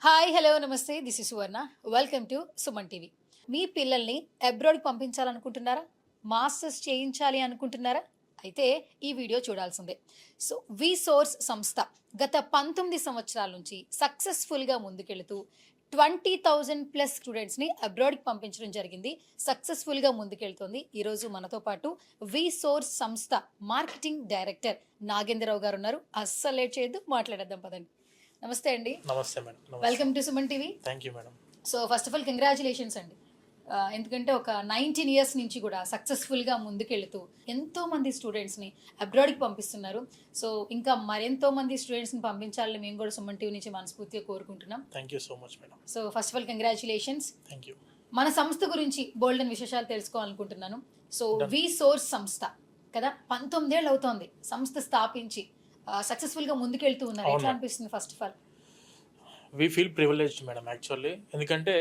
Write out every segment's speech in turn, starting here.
Hi hello నమస్తే this is Suvarna welcome to Suman TV. మీ పిల్లల్ని అబ్రాడ్కి పంపించాలనుకుంటున్నారా? మాస్టర్స్ చేయించాలి అనుకుంటున్నారా? అయితే ఈ వీడియో చూడాల్సిందే. సో వి సోర్స్ సంస్థ గత 19 సంవత్సరాల నుంచి సక్సెస్ఫుల్గా ముందుకెళుతూ 20,000+ స్టూడెంట్స్ని అబ్రాడ్కి పంపించడం జరిగింది. సక్సెస్ఫుల్గా ముందుకెళ్తోంది. ఈరోజు మనతో పాటు వి సోర్స్ సంస్థ మార్కెటింగ్ డైరెక్టర్ నాగేంద్రరావు గారు ఉన్నారు. అస్సలు లేట్ చేయొద్దు, మాట్లాడేద్దాం పదండి. నమస్తే అండి. నమస్తే madam. Welcome to Suman TV. Thank you madam. So first of all congratulations అండి. ఎందుకంటే ఒక 19 ఇయర్స్ నుంచి కూడా సక్సెస్ఫుల్గా ముందుకెళ్తూ ఎంతో మంది స్టూడెంట్స్ని అబ్రాడ్కి పంపిస్తున్నారు. సో ఇంకా మరెంతో మంది స్టూడెంట్స్ని పంపించాలని మేము కూడా సుమన్ టీవీ నుంచి మనస్ఫూర్తిగా కోరుకుంటున్నాం. Thank you so much madam. So first of all congratulations. Thank you. మన సంస్థ గురించి బోల్డెన్ విశేషాలు తెలుసుకోవాలనుకుంటున్నాను. సో వి సోర్స్ సంస్థ కదా, 19 ఏళ్ళు అవుతోంది సంస్థ స్థాపించి సక్సెస్ఫుల్గా ముందుకెళ్తూ ఉన్నారు. ఎట్లా అనిపిస్తుంది first of all? We feel privileged madam actually. ఎందుకంటే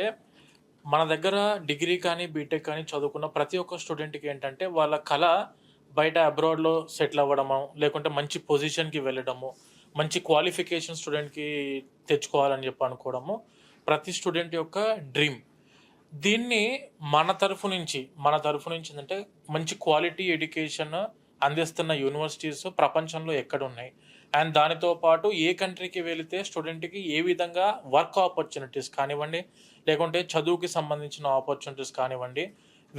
మన దగ్గర డిగ్రీ కానీ బీటెక్ కానీ చదువుకున్న ప్రతి ఒక్క స్టూడెంట్కి ఏంటంటే వాళ్ళ కళ బయట అబ్రాడ్లో సెటిల్ అవ్వడము, లేకుంటే మంచి పొజిషన్కి వెళ్ళడము, మంచి క్వాలిఫికేషన్ స్టూడెంట్కి తెచ్చుకోవాలని చెప్పి అనుకోవడము ప్రతి స్టూడెంట్ యొక్క డ్రీమ్. దీన్ని మన తరఫు నుంచి ఏంటంటే మంచి క్వాలిటీ ఎడ్యుకేషన్ అందిస్తున్న యూనివర్సిటీస్ ప్రపంచంలో ఎక్కడున్నాయి, అండ్ దానితో పాటు ఏ కంట్రీకి వెళితే స్టూడెంట్కి ఏ విధంగా వర్క్ ఆపర్చునిటీస్ కానివ్వండి, లేకుంటే చదువుకి సంబంధించిన ఆపర్చునిటీస్ కానివ్వండి,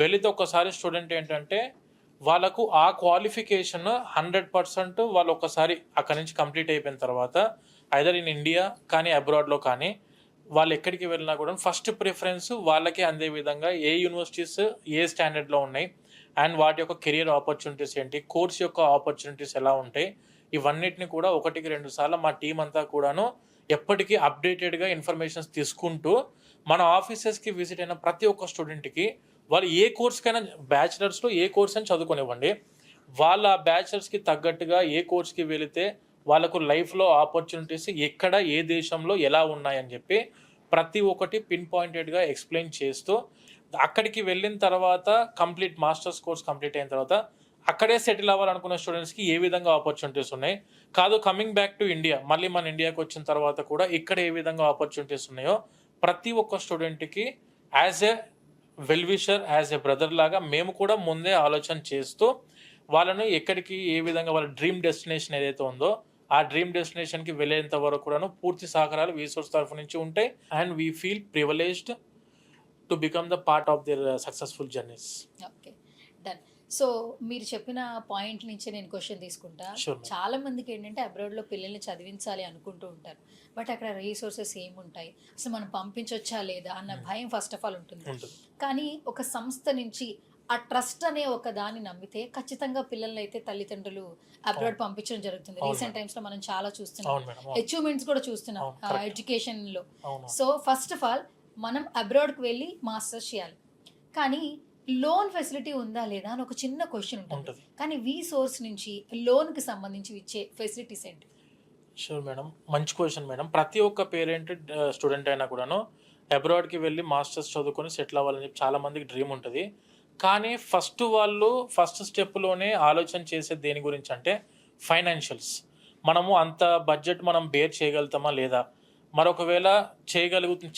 వెళితే ఒకసారి స్టూడెంట్ ఏంటంటే వాళ్ళకు ఆ క్వాలిఫికేషన్ 100% వాళ్ళు ఒకసారి అక్కడి నుంచి కంప్లీట్ అయిపోయిన తర్వాత ఐదర్ ఇన్ ఇండియా కానీ అబ్రాడ్లో కానీ వాళ్ళు ఎక్కడికి వెళ్ళినా కూడా ఫస్ట్ ప్రిఫరెన్స్ వాళ్ళకే అందే విధంగా ఏ యూనివర్సిటీస్ ఏ స్టాండర్డ్లో ఉన్నాయి, అండ్ వాటి యొక్క కెరియర్ ఆపర్చునిటీస్ ఏంటి, కోర్స్ యొక్క ఆపర్చునిటీస్ ఎలా ఉంటాయి, ఇవన్నిటిని కూడా 1-2 సార్లు మా టీం అంతా కూడాను ఎప్పటికీ అప్డేటెడ్గా ఇన్ఫర్మేషన్స్ తీసుకుంటూ మన ఆఫీసెస్కి విజిట్ అయిన ప్రతి ఒక్క స్టూడెంట్కి వాళ్ళు ఏ కోర్స్కైనా బ్యాచిలర్స్లో ఏ కోర్స్ అని చదువుకోనివ్వండి, వాళ్ళ బ్యాచిలర్స్కి తగ్గట్టుగా ఏ కోర్స్కి వెళితే వాళ్ళకు లైఫ్లో ఆపర్చునిటీస్ ఎక్కడ ఏ దేశంలో ఎలా ఉన్నాయని చెప్పి ప్రతి ఒక్కటి పిన్ పాయింటెడ్గా ఎక్స్ప్లెయిన్ చేస్తూ అక్కడికి వెళ్ళిన తర్వాత కంప్లీట్ మాస్టర్స్ కోర్స్ కంప్లీట్ అయిన తర్వాత అక్కడే సెటిల్ అవ్వాలనుకున్న స్టూడెంట్స్కి ఏ విధంగా ఆపర్చునిటీస్ ఉన్నాయి, కాదు కమింగ్ బ్యాక్ టు ఇండియా మళ్ళీ మన ఇండియాకి వచ్చిన తర్వాత కూడా ఇక్కడ ఏ విధంగా ఆపర్చునిటీస్ ఉన్నాయో ప్రతి ఒక్క స్టూడెంట్కి as a well wisher, as a brother లాగా మేము కూడా ముందే ఆలోచన చేస్తూ వాళ్ళను ఎక్కడికి ఏ విధంగా వాళ్ళ డ్రీమ్ డెస్టినేషన్ ఏదైతే ఉందో ఆ డ్రీమ్ డెస్టినేషన్కి వెళ్ళేంత వరకు కూడాను పూర్తి సహకారాలు వి సోర్స్ తరఫు నుంచి ఉంటాయి. And we feel privileged to become the part of their successful journeys. Okay, done. So మీరు చెప్పిన పాయింట్ నుంచి నేను క్వశ్చన్ తీసుకుంటా. చాలా మందికి ఏంటంటే అబ్రాడ్లో పిల్లల్ని చదివించాలి అనుకుంటూ ఉంటారు, బట్ అక్కడ రీసోర్సెస్ ఏముంటాయి, అసలు మనం పంపించొచ్చా లేదా అన్న భయం ఫస్ట్ ఆఫ్ ఆల్ ఉంటుంది. కానీ ఒక సంస్థ నుంచి ఆ ట్రస్ట్ అనే ఒక దాన్ని నమ్మితే ఖచ్చితంగా పిల్లల్ని అయితే తల్లిదండ్రులు అబ్రాడ్ పంపించడం జరుగుతుంది. రీసెంట్ టైమ్స్ లో మనం చాలా చూస్తున్నాం, అచీవ్మెంట్స్ కూడా చూస్తున్నాం ఎడ్యుకేషన్ లో. సో ఫస్ట్ ఆఫ్ ఆల్ మనం అబ్రాడ్కి వెళ్ళి మాస్టర్స్ చేయాలి, కానీ లోన్ ఫెసిలిటీ ఉందా లేదా అని ఒక చిన్న క్వశ్చన్ ఉంటుంది. కానీ వి సోర్స్ నుంచి లోన్కి సంబంధించి ఇచ్చే ఫెసిలిటీస్ ఏంటి? షూర్ మేడం, మంచి క్వశ్చన్ మేడం. ప్రతి ఒక్క పేరెంట్ స్టూడెంట్ అయినా కూడాను అబ్రాడ్కి వెళ్ళి మాస్టర్స్ చదువుకొని సెటిల్ అవ్వాలని చెప్పి చాలా మందికి డ్రీమ్ ఉంటుంది. కానీ ఫస్ట్ స్టెప్లోనే ఆలోచన చేసే దేని గురించి అంటే ఫైనాన్షియల్స్. మనము అంత బడ్జెట్ మనం బేర్ చేయగలుగుతామా లేదా, మరొకవేళ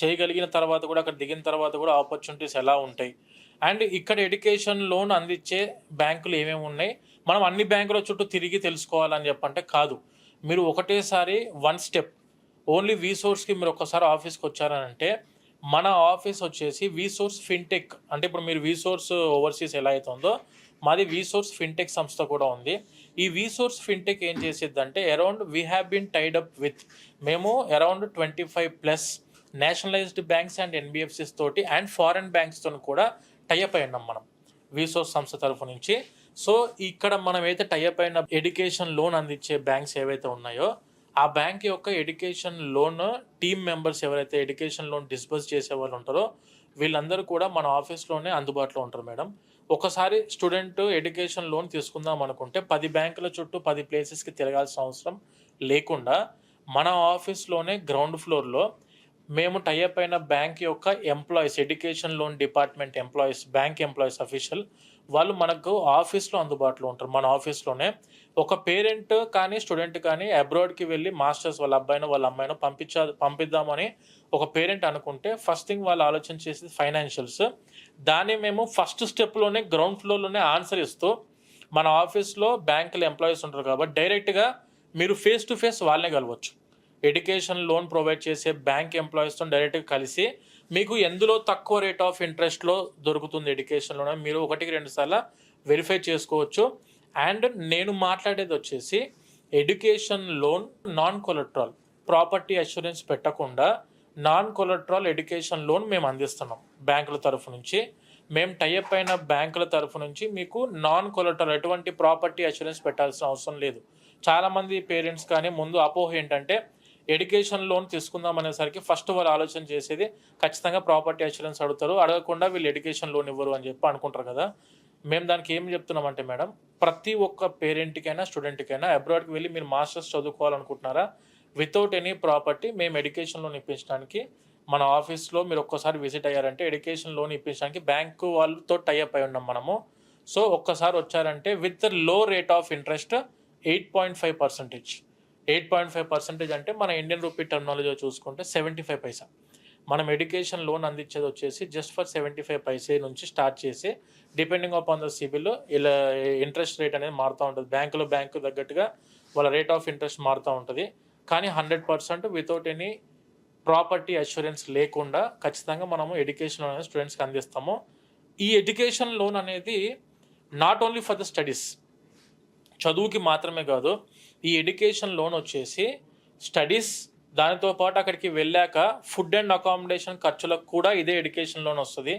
చేయగలిగిన తర్వాత కూడా అక్కడ దిగిన తర్వాత కూడా ఆపర్చునిటీస్ ఎలా ఉంటాయి, అండ్ ఇక్కడ ఎడ్యుకేషన్ లోన్ అందించే బ్యాంకులు ఏమేమి ఉన్నాయి, మనం అన్ని బ్యాంకుల చుట్టూ తిరిగి తెలుసుకోవాలని చెప్పంటే కాదు. మీరు ఒకటేసారి వన్ స్టెప్ ఓన్లీ వి సోర్స్కి మీరు ఒకసారి ఆఫీస్కి వచ్చారనంటే మన ఆఫీస్ వచ్చేసి వి సోర్స్ ఫిన్టెక్, అంటే ఇప్పుడు మీరు వి సోర్స్ ఓవర్సీస్ ఎలా అవుతుందో మాది వి సోర్స్ ఫిన్టెక్ సంస్థ కూడా ఉంది. ఈ వి సోర్స్ ఫిన్టెక్ ఏం చేసేదంటే around we have been tied up with మేము around 25+ nationalised banks and NBFCs తోటి అండ్ ఫారెన్ బ్యాంక్స్తో కూడా టైఅప్ అయి ఉన్నాం మనం వి సోర్స్ సంస్థ తరఫు నుంచి. సో ఇక్కడ మనం అయితే టైఅప్ అయిన ఎడ్యుకేషన్ లోన్ అందించే బ్యాంక్స్ ఏవైతే ఉన్నాయో ఆ బ్యాంక్ యొక్క ఎడ్యుకేషన్ లోన్ టీమ్ మెంబర్స్ ఎవరైతే ఎడ్యుకేషన్ లోన్ డిస్బర్స్ చేసే వాళ్ళు ఉంటారో వీళ్ళందరూ కూడా మన ఆఫీస్లోనే అందుబాటులో ఉంటారు మేడం. ఒకసారి స్టూడెంట్ ఎడ్యుకేషన్ లోన్ తీసుకుందాం అనుకుంటే 10 బ్యాంకుల చుట్టూ 10 ప్లేసెస్కి తిరగాల్సిన అవసరం లేకుండా మన ఆఫీస్లోనే గ్రౌండ్ ఫ్లోర్లో మేము టైఅప్ అయిన బ్యాంక్ యొక్క employees, education loan department employees, bank employees official వాళ్ళు మనకు ఆఫీస్లో అందుబాటులో ఉంటారు. మన ఆఫీస్లోనే ఒక పేరెంట్ కానీ స్టూడెంట్ కానీ అబ్రాడ్కి వెళ్ళి మాస్టర్స్ వాళ్ళ అబ్బాయినో వాళ్ళ అమ్మాయినో పంపిద్దామని ఒక పేరెంట్ అనుకుంటే ఫస్ట్ థింగ్ వాళ్ళు ఆలోచన చేసేది ఫైనాన్షియల్స్. దాన్ని మేము ఫస్ట్ స్టెప్లోనే గ్రౌండ్ ఫ్లోర్లోనే ఆన్సర్ ఇస్తూ మన ఆఫీస్లో బ్యాంకులో ఎంప్లాయీస్ ఉంటారు కాబట్టి డైరెక్ట్గా మీరు ఫేస్ టు ఫేస్ వాళ్ళనే కలవచ్చు. ఎడ్యుకేషన్ లోన్ ప్రొవైడ్ చేసే బ్యాంక్ ఎంప్లాయీస్తో డైరెక్ట్గా కలిసి మీకు ఎందులో తక్కువ రేట్ ఆఫ్ ఇంట్రెస్ట్లో దొరుకుతుంది ఎడ్యుకేషన్ లోన్ మీరు 1-2 సార్లు వెరిఫై చేసుకోవచ్చు. అండ్ నేను మాట్లాడేది వచ్చేసి education loan non collateral property assurance పెట్టకుండా నాన్ కొలెట్రల్ ఎడ్యుకేషన్ లోన్ మేము అందిస్తున్నాం బ్యాంకుల తరఫు నుంచి. మేము టైఅప్ అయిన బ్యాంకుల తరఫు నుంచి మీకు నాన్ కొలెట్రల్ ఎటువంటి ప్రాపర్టీ అష్యూరెన్స్ పెట్టాల్సిన అవసరం లేదు. చాలామంది పేరెంట్స్ కానీ ముందు అపోహ ఏంటంటే ఎడ్యుకేషన్ లోన్ తీసుకుందాం అనేసరికి ఫస్ట్ వాళ్ళు ఆలోచన చేసేది ఖచ్చితంగా ప్రాపర్టీ అష్యూరెన్స్ అడుగుతారు, అడగకుండా వీళ్ళు ఎడ్యుకేషన్ లోన్ ఇవ్వరు అని చెప్పి అనుకుంటారు కదా. మేము దానికి ఏం చెప్తున్నామంటే మేడం, ప్రతి ఒక్క పేరెంట్కైనా స్టూడెంట్కైనా అబ్రాడ్కి వెళ్ళి మీరు మాస్టర్స్ చదువుకోవాలనుకుంటున్నారా వితౌట్ ఎనీ ప్రాపర్టీ మేము ఎడ్యుకేషన్ లోన్ ఇప్పించడానికి మన ఆఫీస్లో మీరు ఒక్కసారి విజిట్ అయ్యారంటే ఎడ్యుకేషన్ లోన్ ఇప్పించడానికి బ్యాంకు వాళ్ళతో టైఅప్ అయి ఉన్నాం మనము. సో ఒక్కసారి వచ్చారంటే విత్ లో రేట్ ఆఫ్ ఇంట్రెస్ట్ 8.5%. 8.5% అంటే మన ఇండియన్ రూపీ టర్మినాలజీ చూసుకుంటే 75 పైసా. మనం ఎడ్యుకేషన్ లోన్ అందించేది వచ్చేసి జస్ట్ ఫర్ 75 పైసే నుంచి స్టార్ట్ చేసి డిపెండింగ్ ఆన్ ద సిబిల్ ఇలా ఇంట్రెస్ట్ రేట్ అనేది మారుతూ ఉంటుంది. బ్యాంకు తగ్గట్టుగా వాళ్ళ రేట్ ఆఫ్ ఇంట్రెస్ట్ మారుతూ ఉంటుంది. కానీ 100% వితౌట్ ఎనీ ప్రాపర్టీ అష్యూరెన్స్ లేకుండా ఖచ్చితంగా మనము ఎడ్యుకేషన్ లోన్ అనేది స్టూడెంట్స్కి అందిస్తాము. ఈ ఎడ్యుకేషన్ లోన్ అనేది not only for the studies, చదువుకి మాత్రమే కాదు. ఈ ఎడ్యుకేషన్ లోన్ వచ్చేసి స్టడీస్ దానితో పాటు అక్కడికి వెళ్ళాక ఫుడ్ అండ్ అకామిడేషన్ ఖర్చులకు కూడా ఇదే ఎడ్యుకేషన్ లోన్ వస్తుంది.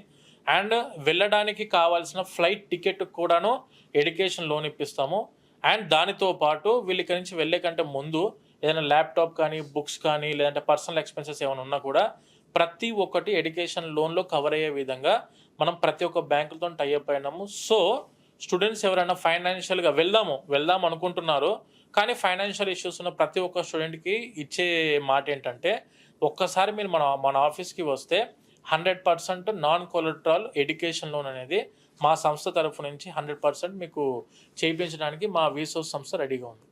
అండ్ వెళ్ళడానికి కావాల్సిన ఫ్లైట్ టికెట్ కూడాను ఎడ్యుకేషన్ లోన్ ఇప్పిస్తాము. అండ్ దానితో పాటు వీళ్ళు ఇక్కడి నుంచి వెళ్ళే కంటే ముందు ఏదైనా ల్యాప్టాప్ కానీ బుక్స్ కానీ లేదంటే పర్సనల్ ఎక్స్పెన్సెస్ ఏమైనా ఉన్నా కూడా ప్రతి ఒక్కటి ఎడ్యుకేషన్ లోన్లో కవర్ అయ్యే విధంగా మనం ప్రతి ఒక్క బ్యాంకులతో టైఅప్ అయినాము. సో స్టూడెంట్స్ ఎవరైనా ఫైనాన్షియల్గా వెళ్దాం అనుకుంటున్నారో కానీ ఫైనాన్షియల్ ఇష్యూస్ ఉన్న ప్రతి ఒక్క స్టూడెంట్కి ఇచ్చే మాట ఏంటంటే ఒక్కసారి మీరు మన ఆఫీస్కి వస్తే 100% నాన్ కొలెట్రల్ ఎడ్యుకేషన్ లోన్ అనేది మా సంస్థ తరఫు నుంచి 100% మీకు చేయించడానికి మా వీసోస్ సంస్థ రెడీగా ఉంది.